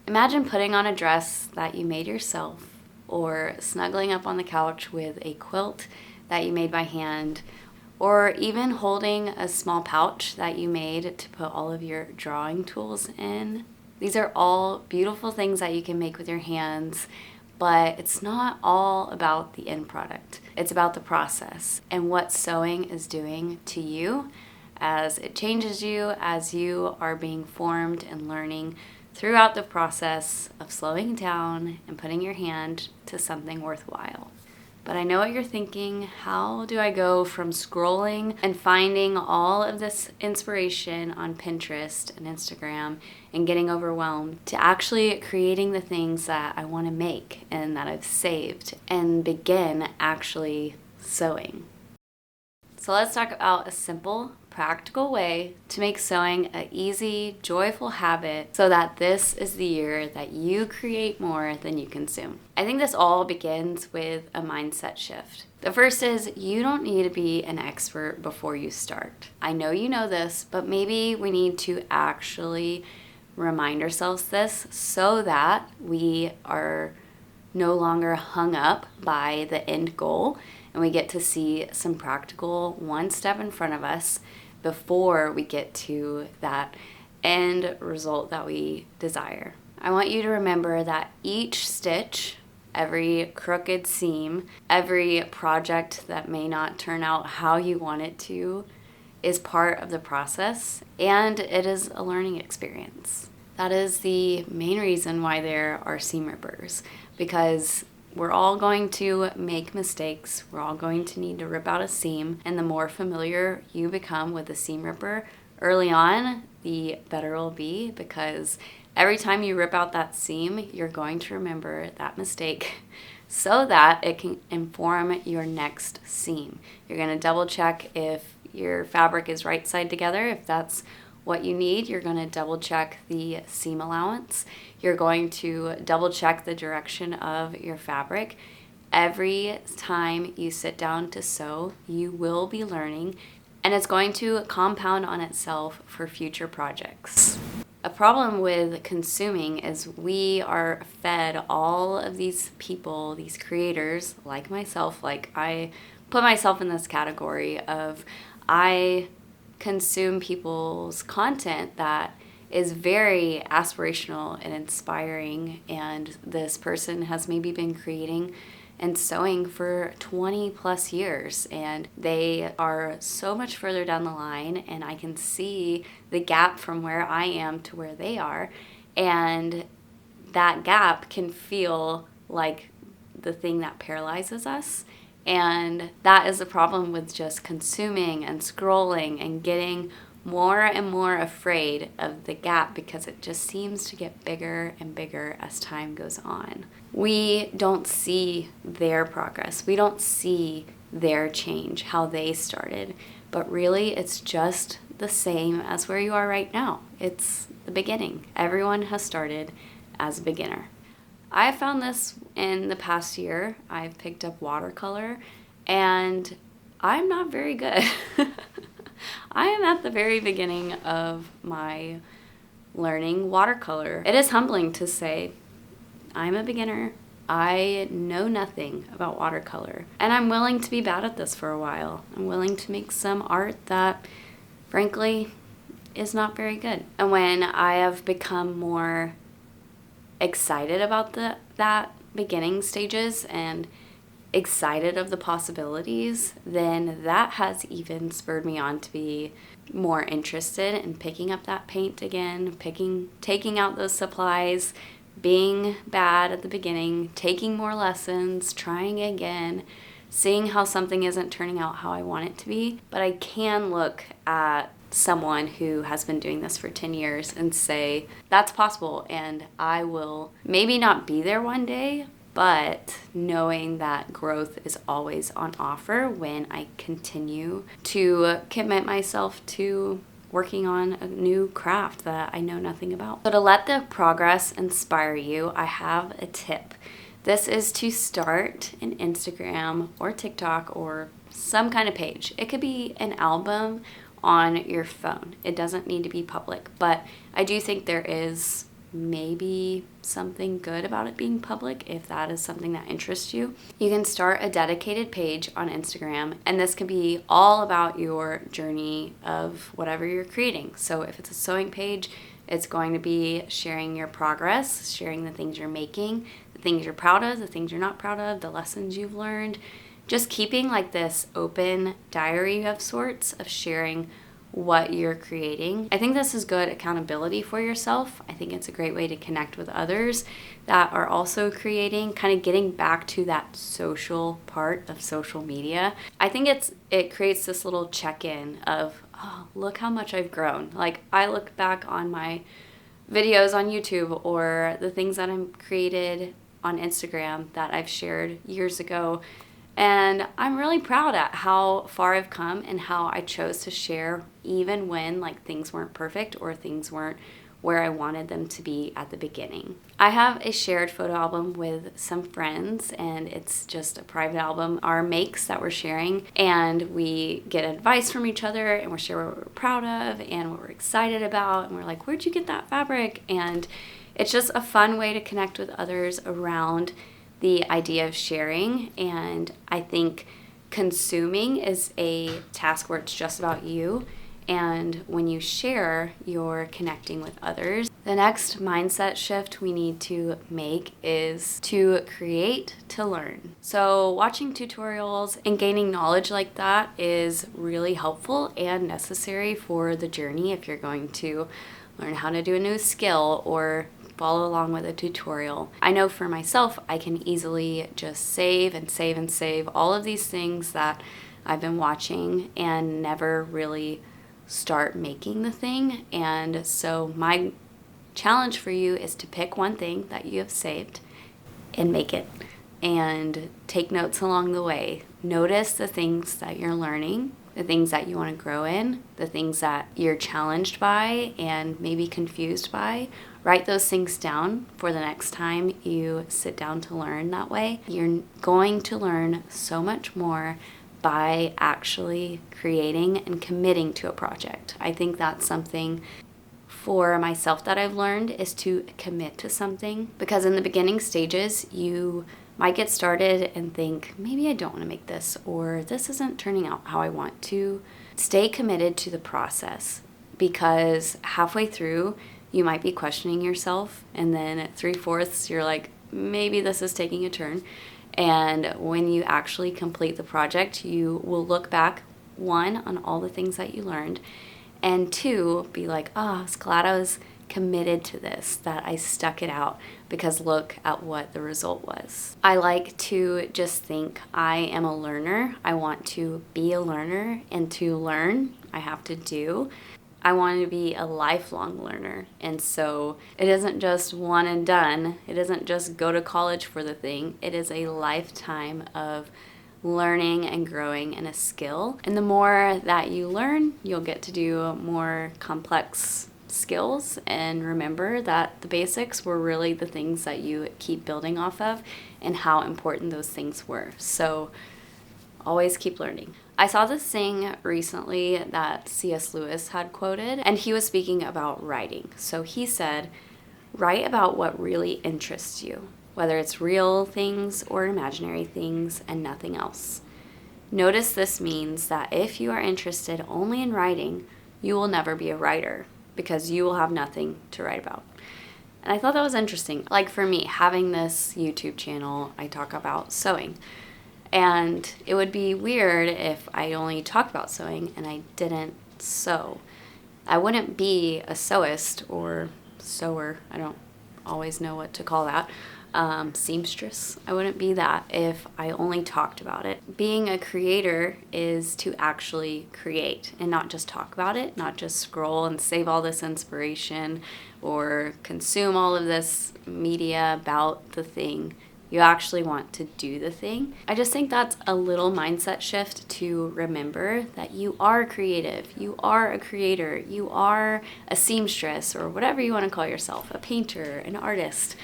Imagine putting on a dress that you made yourself, or snuggling up on the couch with a quilt that you made by hand, or even holding a small pouch that you made to put all of your drawing tools in. These are all beautiful things that you can make with your hands, but it's not all about the end product. It's about the process and what sewing is doing to you as it changes you, as you are being formed and learning throughout the process of slowing down and putting your hand to something worthwhile. But I know what you're thinking. How do I go from scrolling and finding all of this inspiration on Pinterest and Instagram and getting overwhelmed to actually creating the things that I want to make and that I've saved and begin actually sewing? So let's talk about a simple, practical way to make sewing an easy, joyful habit so that this is the year that you create more than you consume. I think this all begins with a mindset shift. The first is you don't need to be an expert before you start. I know you know this, but maybe we need to actually remind ourselves this so that we are no longer hung up by the end goal and we get to see some practical one step in front of us before we get to that end result that we desire. I want you to remember that each stitch, every crooked seam, every project that may not turn out how you want it to, is part of the process, and it is a learning experience. That is the main reason why there are seam rippers, because we're all going to make mistakes. We're all going to need to rip out a seam, and the more familiar you become with the seam ripper early on, the better it'll be, because every time you rip out that seam, you're going to remember that mistake so that it can inform your next seam. You're going to double check if your fabric is right side together. If that's what you need, you're going to double check the seam allowance. You're going to double check the direction of your fabric. Every time you sit down to sew, you will be learning, and it's going to compound on itself for future projects. A problem with consuming is we are fed all of these people, these creators, like myself, like I put myself in this category of I consume people's content that is very aspirational and inspiring, and this person has maybe been creating and sewing for 20 plus years, and they are so much further down the line, and I can see the gap from where I am to where they are, and that gap can feel like the thing that paralyzes us. And that is the problem with just consuming and scrolling and getting more and more afraid of the gap, because it just seems to get bigger and bigger as time goes on. We don't see their progress. We don't see their change, how they started. But really, it's just the same as where you are right now. It's the beginning. Everyone has started as a beginner. I found this in the past year. I've picked up watercolor, and I'm not very good. I am at the very beginning of my learning watercolor. It is humbling to say I'm a beginner. I know nothing about watercolor, and I'm willing to be bad at this for a while. I'm willing to make some art that, frankly, is not very good. And when I have become more excited about that beginning stages and excited of the possibilities, then that has even spurred me on to be more interested in picking up that paint again, taking out those supplies, being bad at the beginning, taking more lessons, trying again, seeing how something isn't turning out how I want it to be. But I can look at someone who has been doing this for 10 years and say, that's possible, and I will maybe not be there one day, but knowing that growth is always on offer when I continue to commit myself to working on a new craft that I know nothing about. So to let the progress inspire you, I have a tip. This is to start an Instagram or TikTok or some kind of page. It could be an album on your phone. It doesn't need to be public, but I do think there is maybe something good about it being public if that is something that interests you. You can start a dedicated page on Instagram, and this can be all about your journey of whatever you're creating. So if it's a sewing page, it's going to be sharing your progress, sharing the things you're making, the things you're proud of, the things you're not proud of, the lessons you've learned. Just keeping like this open diary of sorts of sharing what you're creating. I think this is good accountability for yourself. I think it's a great way to connect with others that are also creating, kind of getting back to that social part of social media. I think it creates this little check-in of, oh, look how much I've grown. Like I look back on my videos on YouTube or the things that I'm created on Instagram that I've shared years ago, and I'm really proud at how far I've come and how I chose to share even when like things weren't perfect or things weren't where I wanted them to be at the beginning. I have a shared photo album with some friends, and it's just a private album, our makes that we're sharing, and we get advice from each other and we're sharing what we're proud of and what we're excited about, and we're like, where'd you get that fabric? And it's just a fun way to connect with others around the idea of sharing. And I think consuming is a task where it's just about you, and when you share, you're connecting with others. The next mindset shift we need to make is to create to learn. So watching tutorials and gaining knowledge like that is really helpful and necessary for the journey if you're going to learn how to do a new skill or follow along with a tutorial. I know for myself, I can easily just save and save and save all of these things that I've been watching and never really start making the thing. And so my challenge for you is to pick one thing that you have saved and make it, and take notes along the way. Notice the things that you're learning, the things that you want to grow in, the things that you're challenged by and maybe confused by. Write those things down for the next time you sit down to learn that way. You're going to learn so much more by actually creating and committing to a project. I think that's something for myself that I've learned, is to commit to something, because in the beginning stages you might get started and think, maybe I don't want to make this, or this isn't turning out how I want to. Stay committed to the process, because halfway through you might be questioning yourself, and then at 3/4 you're like, maybe this is taking a turn. And when you actually complete the project, you will look back, one, on all the things that you learned, and two, be like, oh, I was glad I was committed to this, that I stuck it out, because look at what the result was. I like to just think I am a learner. I want to be a learner, and to learn, I have to do. I want to be a lifelong learner. And so it isn't just one and done. It isn't just go to college for the thing. It is a lifetime of learning and growing in a skill. And the more that you learn, you'll get to do more complex skills, and remember that the basics were really the things that you keep building off of and how important those things were. So always keep learning. I saw this thing recently that C.S. Lewis had quoted, and he was speaking about writing. So he said, write about what really interests you, whether it's real things or imaginary things, and nothing else. Notice this means that if you are interested only in writing, you will never be a writer, because you will have nothing to write about. And I thought that was interesting. Like for me, having this YouTube channel, I talk about sewing. And it would be weird if I only talked about sewing and I didn't sew. I wouldn't be a sewist or sewer. I don't always know what to call that. Seamstress. I wouldn't be that if I only talked about it. Being a creator is to actually create and not just talk about it, not just scroll and save all this inspiration or consume all of this media about the thing. You actually want to do the thing. I just think that's a little mindset shift to remember that you are creative, you are a creator, you are a seamstress, or whatever you want to call yourself, a painter, an artist.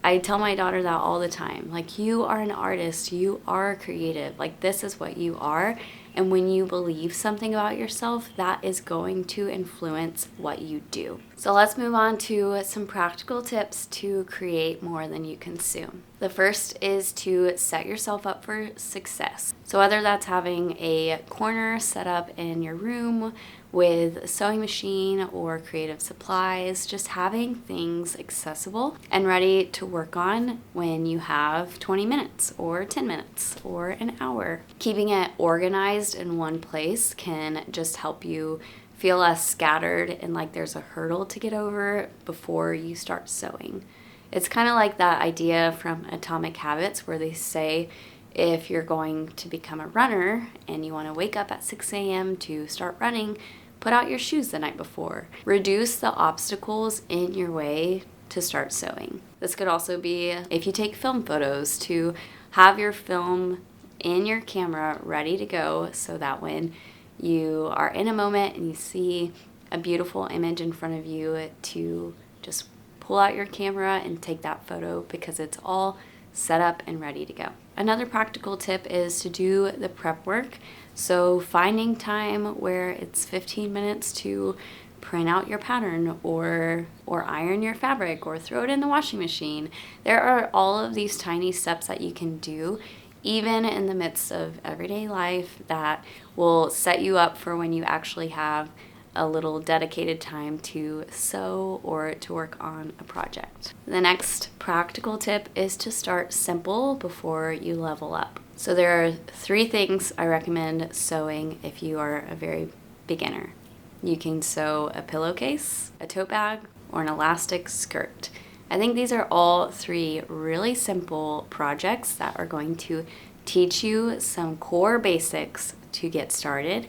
I tell my daughter that all the time. Like, you are an artist, you are creative. Like, this is what you are. And when you believe something about yourself, that is going to influence what you do. So let's move on to some practical tips to create more than you consume. The first is to set yourself up for success. So whether that's having a corner set up in your room with a sewing machine or creative supplies, just having things accessible and ready to work on when you have 20 minutes or 10 minutes or an hour. Keeping it organized in one place can just help you feel less scattered and like there's a hurdle to get over before you start sewing. It's kind of like that idea from Atomic Habits where they say if you're going to become a runner and you want to wake up at 6 a.m. to start running, put out your shoes the night before. Reduce the obstacles in your way to start sewing. This could also be if you take film photos, to have your film in your camera ready to go so that when you are in a moment and you see a beautiful image in front of you, to just pull out your camera and take that photo because it's all set up and ready to go. Another practical tip is to do the prep work. So finding time where it's 15 minutes to print out your pattern or iron your fabric or throw it in the washing machine. There are all of these tiny steps that you can do even in the midst of everyday life that will set you up for when you actually have a little dedicated time to sew or to work on a project. The next practical tip is to start simple before you level up. So there are 3 things I recommend sewing if you are a very beginner. You can sew a pillowcase, a tote bag, or an elastic skirt. I think these are all 3 really simple projects that are going to teach you some core basics to get started.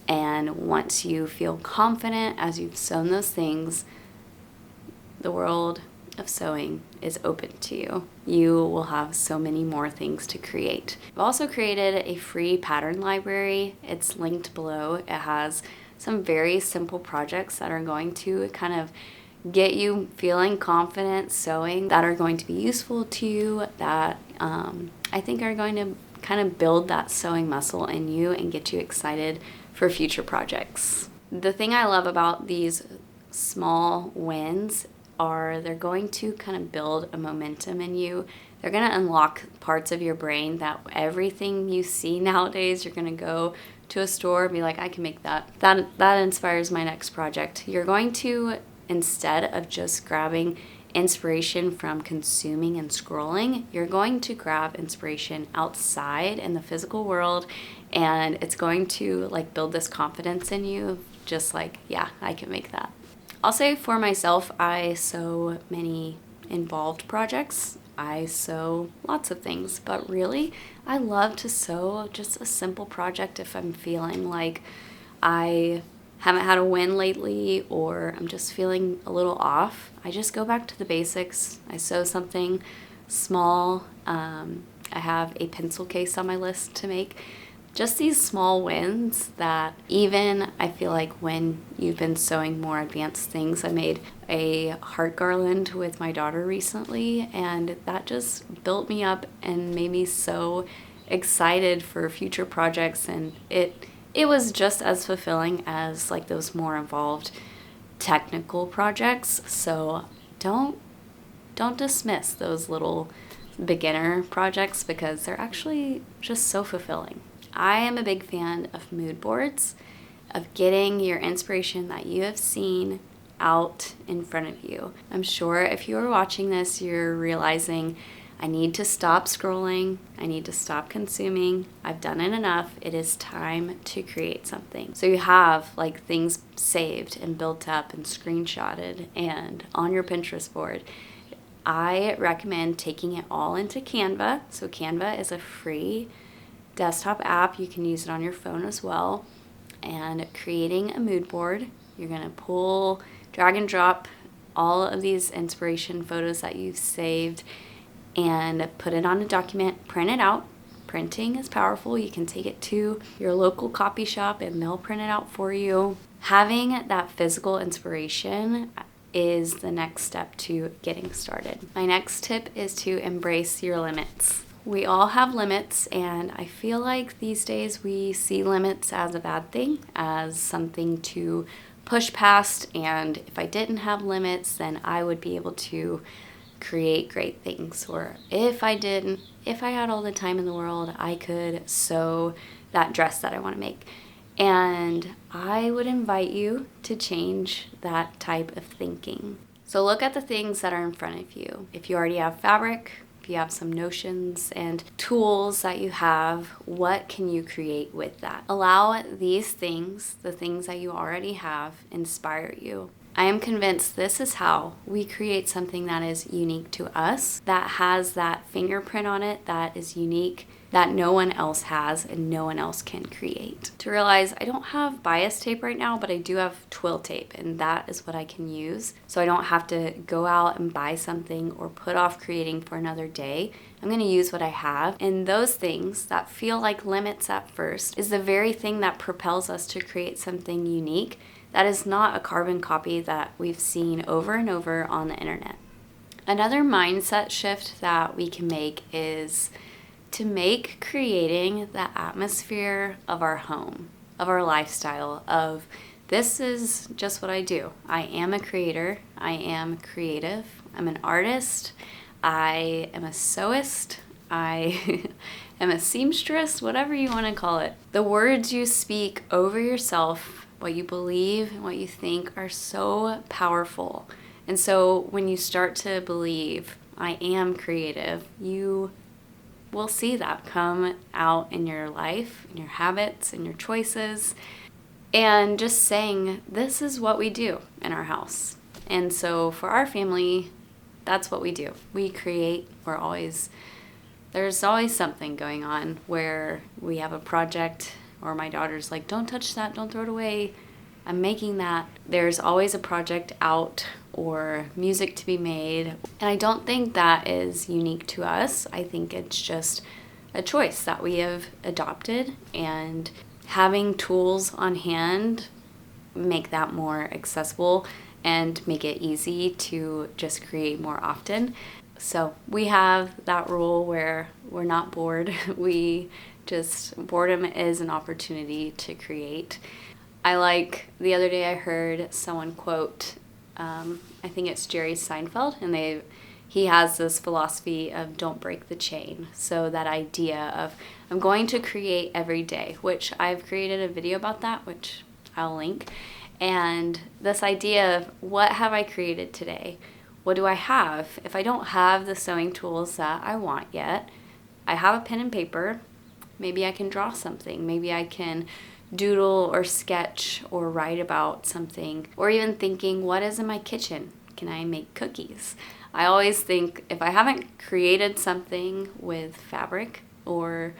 And once you feel confident as you've sewn those things, the world of sewing is open to you. You will have so many more things to create. I've also created a free pattern library. It's linked below. It has some very simple projects that are going to kind of get you feeling confident sewing, that are going to be useful to you, that I think are going to kind of build that sewing muscle in you and get you excited for future projects. The thing I love about these small wins are they're going to kind of build a momentum in you. They're going to unlock parts of your brain that everything you see nowadays, you're going to go to a store and be like, I can make that. That inspires my next project. You're going to, instead of just grabbing inspiration from consuming and scrolling, you're going to grab inspiration outside in the physical world, and it's going to like build this confidence in you, just like, yeah, I can make that. I'll say for myself, I sew many involved projects. I sew lots of things, but really I love to sew just a simple project if I'm feeling like I haven't had a win lately or I'm just feeling a little off. I just go back to the basics. I sew something small. I have a pencil case on my list to make. Just these small wins that even I feel like when you've been sewing more advanced things. I made a heart garland with my daughter recently, and that just built me up and made me so excited for future projects, and it was just as fulfilling as like those more involved technical projects. So don't dismiss those little beginner projects because they're actually just so fulfilling. I am a big fan of mood boards, of getting your inspiration that you have seen out in front of you. I'm sure if you are watching this, you're realizing I need to stop scrolling. I need to stop consuming. I've done it enough. It is time to create something. So you have like things saved and built up and screenshotted and on your Pinterest board. I recommend taking it all into Canva. So Canva is a free desktop app. You can use it on your phone as well. And creating a mood board, you're going to drag and drop all of these inspiration photos that you've saved and put it on a document, print it out. Printing is powerful. You can take it to your local copy shop and they'll print it out for you. Having that physical inspiration is the next step to getting started. My next tip is to embrace your limits. We all have limits, and I feel like these days we see limits as a bad thing, as something to push past, and if I didn't have limits, then I would be able to create great things. Or if I had all the time in the world, I could sew that dress that I want to make. And I would invite you to change that type of thinking. So look at the things that are in front of you. If you already have fabric, if you have some notions and tools that you have, what can you create with that? Allow these things, the things that you already have, inspire you. I am convinced this is how we create something that is unique to us, that has that fingerprint on it, that is unique, that no one else has and no one else can create. To realize I don't have bias tape right now, but I do have twill tape, and that is what I can use. So I don't have to go out and buy something or put off creating for another day. I'm gonna use what I have. And those things that feel like limits at first is the very thing that propels us to create something unique that is not a carbon copy that we've seen over and over on the internet. Another mindset shift that we can make is to make creating the atmosphere of our home, of our lifestyle, of this is just what I do. I am a creator, I am creative, I'm an artist, I am a sewist, I am a seamstress, whatever you want to call it. The words you speak over yourself, what you believe and what you think are so powerful. And so when you start to believe, I am creative, you will see that come out in your life, in your habits, in your choices, and just saying, this is what we do in our house. And so for our family, that's what we do. We create. There's always something going on where we have a project, or my daughter's like, don't touch that, don't throw it away, I'm making that. There's always a project out or music to be made. And I don't think that is unique to us. I think it's just a choice that we have adopted, and having tools on hand make that more accessible and make it easy to just create more often. So we have that rule where we're not bored. Boredom is an opportunity to create. The other day I heard someone quote, I think it's Jerry Seinfeld, and he has this philosophy of don't break the chain. So that idea of I'm going to create every day, which I've created a video about that, which I'll link. And this idea of what have I created today? What do I have? If I don't have the sewing tools that I want yet, I have a pen and paper. Maybe I can draw something. Maybe I can doodle or sketch or write about something. Or even thinking, what is in my kitchen? Can I make cookies? I always think if I haven't created something with fabric or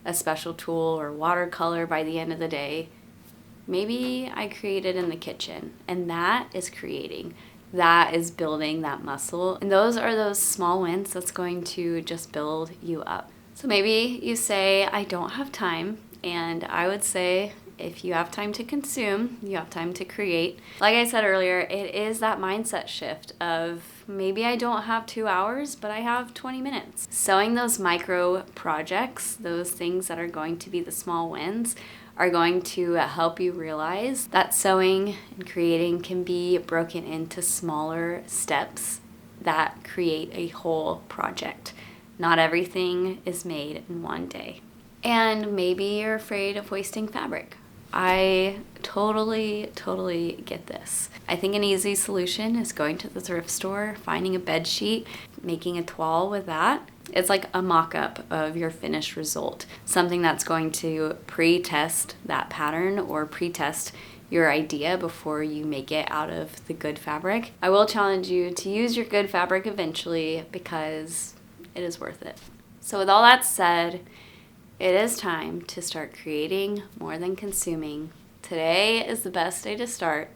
a special tool or watercolor by the end of the day, maybe I created in the kitchen. And that is creating. That is building that muscle. And those are those small wins that's going to just build you up. So maybe you say, I don't have time. And I would say, if you have time to consume, you have time to create. Like I said earlier, it is that mindset shift of maybe I don't have 2 hours, but I have 20 minutes. Sewing those micro projects, those things that are going to be the small wins, are going to help you realize that sewing and creating can be broken into smaller steps that create a whole project. Not everything is made in one day. And maybe you're afraid of wasting fabric. I totally get this. I think an easy solution is going to the thrift store, finding a bed sheet, making a toile with that. It's like a mock-up of your finished result, something that's going to pre-test that pattern or pre-test your idea before you make it out of the good fabric. I will challenge you to use your good fabric eventually because it is worth it. So with all that said, it is time to start creating more than consuming. Today is the best day to start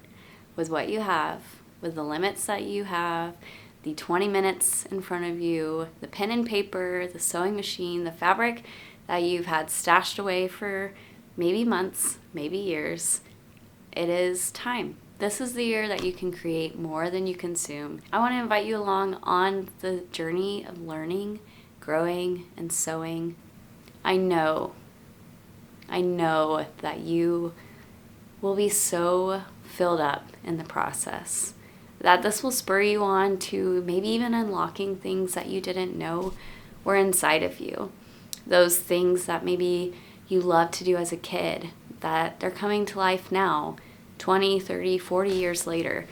with what you have, with the limits that you have, the 20 minutes in front of you, the pen and paper, the sewing machine, the fabric that you've had stashed away for maybe months, maybe years. It is time. This is the year that you can create more than you consume. I want to invite you along on the journey of learning, growing, and sewing. I know that you will be so filled up in the process, that this will spur you on to maybe even unlocking things that you didn't know were inside of you. Those things that maybe you loved to do as a kid, that they're coming to life now, 20, 30, 40 years later.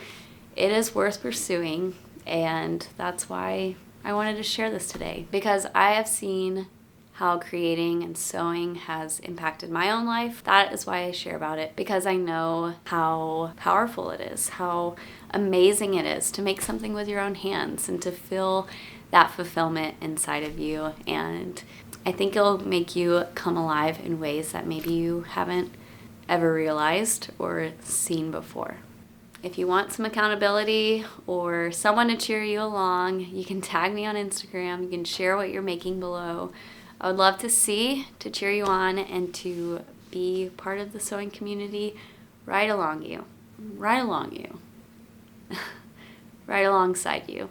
It is worth pursuing, and that's why I wanted to share this today, because I have seen how creating and sewing has impacted my own life. That is why I share about it, because I know how powerful it is, how amazing it is to make something with your own hands and to feel that fulfillment inside of you. And I think it'll make you come alive in ways that maybe you haven't ever realized or seen before. If you want some accountability or someone to cheer you along, you can tag me on Instagram. You can share what you're making below. I would love to cheer you on, and to be part of the sewing community right alongside you.